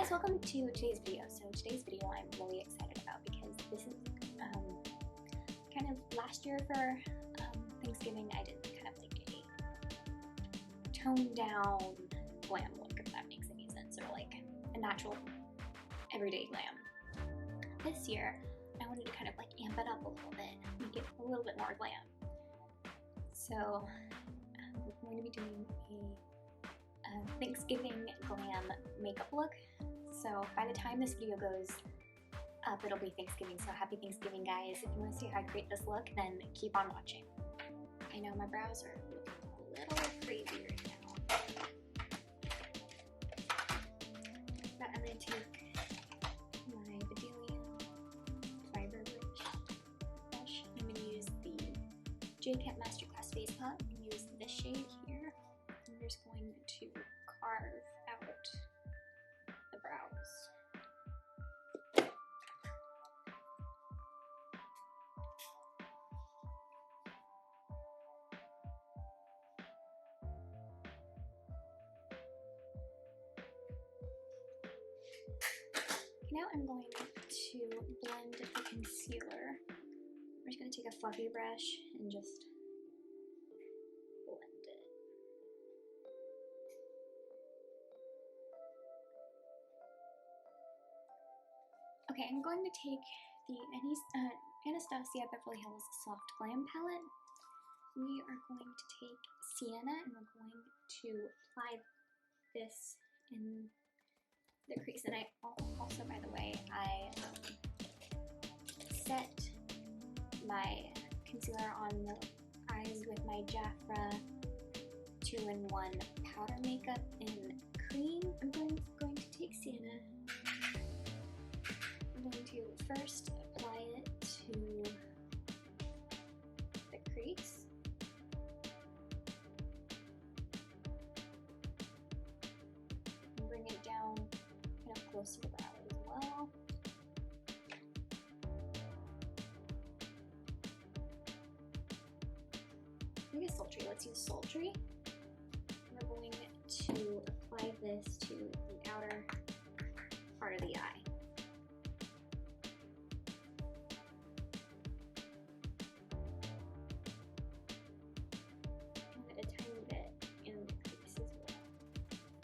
guys, welcome to today's video. So today's video I'm really excited about because this is kind of last year for Thanksgiving I did kind of like a toned down glam look, if that makes any sense, or like a natural everyday glam. This year I wanted to kind of like amp it up a little bit, make it a little bit more glam. So we're going to be doing a Thanksgiving glam makeup look. So by the time this video goes up, it'll be Thanksgiving, so happy Thanksgiving, guys. If you want to see how I create this look, then keep on watching. I know my brows are looking a little crazy right now, but I'm going to take my Bubbly fiber brush. I'm going to use the Jafta masterclass face palette and use this shade here. I'm just going to carve out the brows. Now I'm going to blend the concealer. I'm just going to take a fluffy brush and just blend it. Okay, I'm going to take the Anastasia BeverlyHills Soft Glam palette. We are going to take Sienna and we're going to apply this in the crease. And I also, by the way, I set my concealer on the eyes with my Jafra 2-in-1 powder makeup in cream. I'm going to take Sienna. I'm going to first apply it to the crease. And bring it down kind of close to the brow as well. I guess sultry. Let's use sultry. We're going to apply this to the outer part of the eye.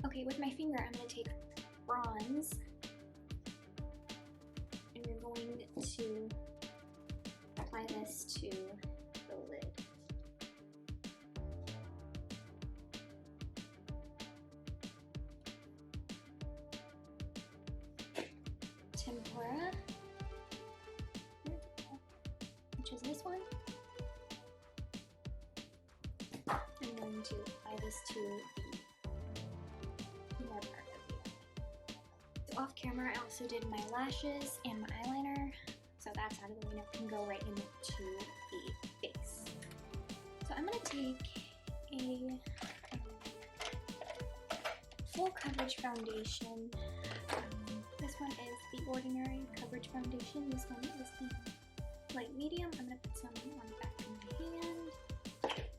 Okay, with my finger, I'm going to take bronze, and we're going to apply this to the lid. Tempera, which is this one. I'm going to apply this to the part of the eye. So off camera, I also did my lashes and my eyeliner, so that's out of the way. Now I can go right into the face. So I'm going to take a full coverage foundation. This one is the ordinary coverage foundation. This one is the light medium. I'm going to put some on the back of my hand.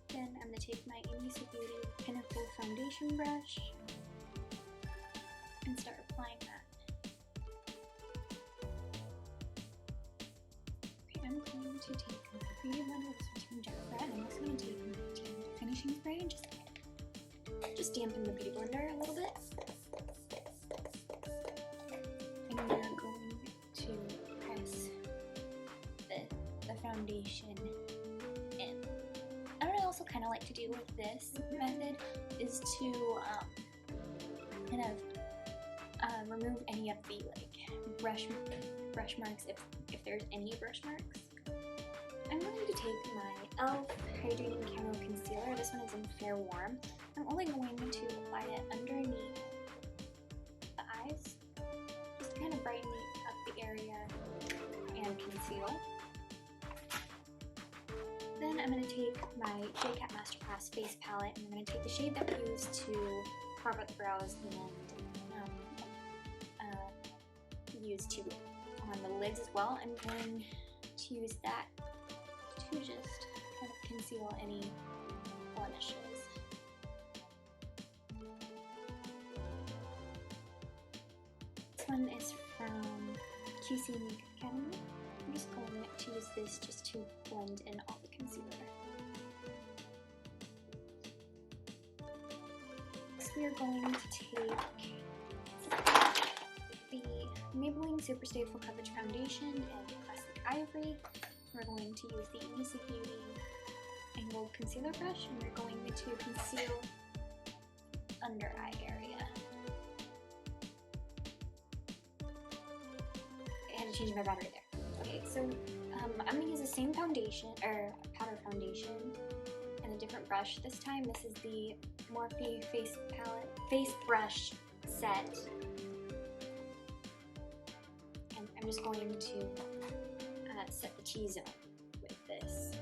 Then I'm going to take my Anastasia Beauty Pinnacle foundation brush and start applying that. Okay, I'm going to take my beauty blender, this one's from Jafra, and I'm also going to take my finishing spray and just dampen the beauty blender a little bit. And we're going to press the foundation in. And what I also kind of like to do with this method is to kind of remove any of the like brush marks, if there's any brush marks. I'm going to take my e.l.f. hydrating cameo concealer. This one is in Fair Warm. I'm only going to apply it underneath the eyes, just to kind of brighten up the area and conceal. Then I'm going to take my Jafta masterclass face palette and I'm going to take the shade that we used to carve out the brows and use to on the lids as well. I'm going to use that to just kind of conceal any blemishes. one is from QC Makeup Academy. I'm just going to use this just to blend in all the concealer. Next we are going to take the Maybelline Superstay Full Coverage Foundation in Classic Ivory. We're going to use the Easy Beauty Angled Concealer Brush, and we're going to conceal under eye area. I had to change my battery there. Okay, so I'm going to use the same foundation, or powder foundation, and a different brush. This time this is the Morphe Face Brush Set. And I'm just going to set the T-zone with this.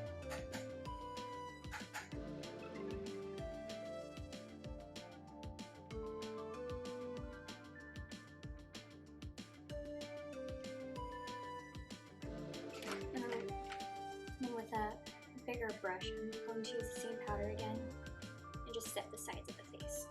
And with a bigger brush, I'm going to use the same powder again and just set the sides of the face.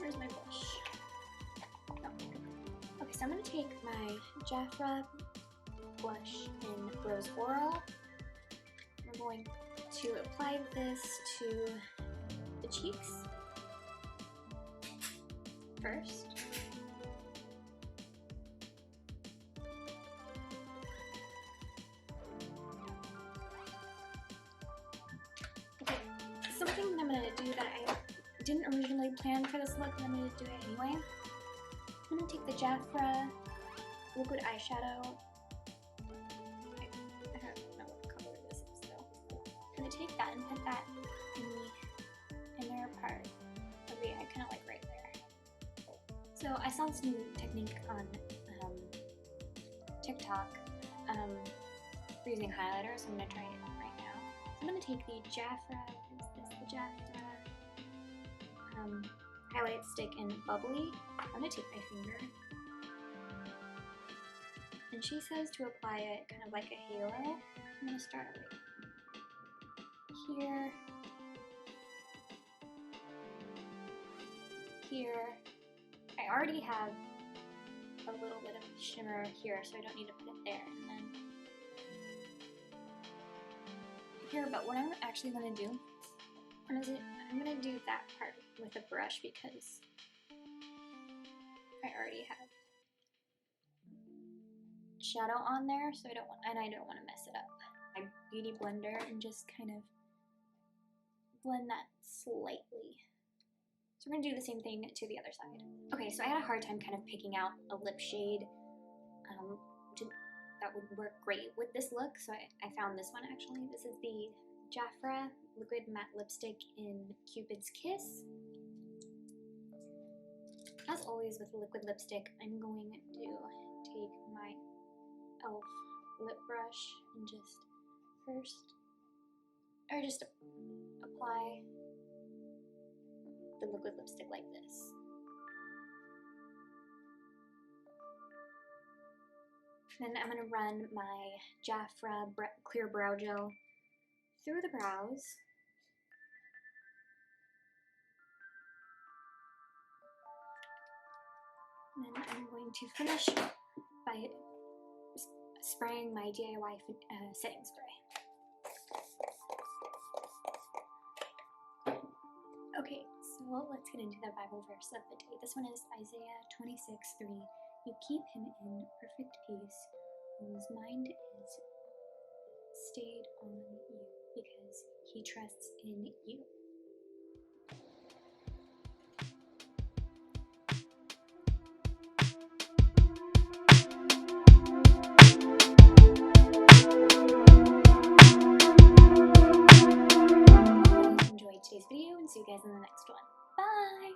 Where's my blush? Oh. Okay, so I'm going to take my Jafra blush in Rose Orro. We're going to apply this to the cheeks first. Okay, something that I'm going to do that I didn't originally plan for this look, but I'm going to do it anyway. I'm going to take the Jafra liquid eyeshadow. I don't know what color this is though. I'm going to take that and put that in the inner part of the eye, kind of like right there. So I saw this new technique on TikTok for using highlighter, so I'm going to try it right now. So I'm going to take the Jafra, what is this? The Jafta highlight stick in Bubbly. I'm going to take my finger. And she says to apply it kind of like a halo. I'm going to start right here, here. I already have a little bit of shimmer here, so I don't need to put it there. And then here, but what I'm actually going to do is I'm going to do that part with a brush because I already have shadow on there, so I don't want to mess it up. My beauty blender and just kind of blend that slightly. So we're gonna do the same thing to the other side. Okay, so I had a hard time kind of picking out a lip shade that would work great with this look, so I found this one actually. This is the Jafra Liquid Matte Lipstick in Cupid's Kiss. As always with liquid lipstick, I'm going to take my e.l.f. lip brush and just apply the liquid lipstick like this. Then I'm going to run my Jafra Clear Brow Gel through the brows. And then I'm going to finish by spraying my DIY setting spray. Okay, so let's get into the Bible verse of the day. This one is Isaiah 26:3. You keep him in perfect peace, whose mind is stayed on you, because he trusts in you. Enjoyed today's video and see you guys in the next one. Bye!